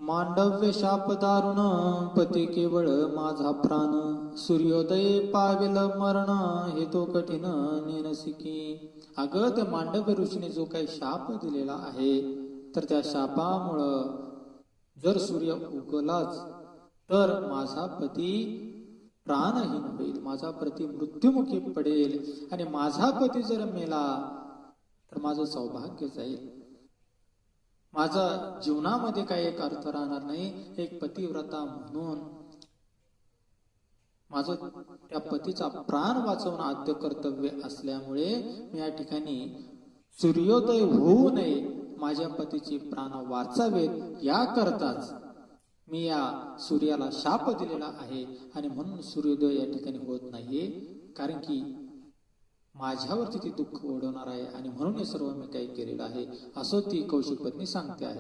मांडव्य शाप दारुण पती केवळ माझा प्राण सूर्योदय पावेल मरण हे तो कठीण नेनसिकी. अगं त्या मांडव्य ऋषीने जो काही शाप दिलेला आहे तर त्या शापामुळं जर सूर्य उगलाच तर माझा पती प्राणहीन होईल, माझा पती मृत्युमुखी पडेल आणि माझा पती जर मेला तर माझं सौभाग्य जाईल, माझा जीवनामध्ये काही एक अर्थ राहणार नाही. एक पतिव्रता म्हणून माझं त्या पतीचा प्राण वाचवणं आद्य कर्तव्य असल्यामुळे मी या ठिकाणी सूर्योदय होऊ नये, माझ्या पतीची प्राण वाचावेत याकरताच मी या सूर्याला शाप दिलेला आहे आणि म्हणून सूर्योदय या ठिकाणी होत नाहीये, कारण की माझ्यावरती ती दुःख ओढवणार आहे आणि म्हणून हे सर्व मी काही केलेलं आहे असं ती कौशिक पत्नी सांगते आहे.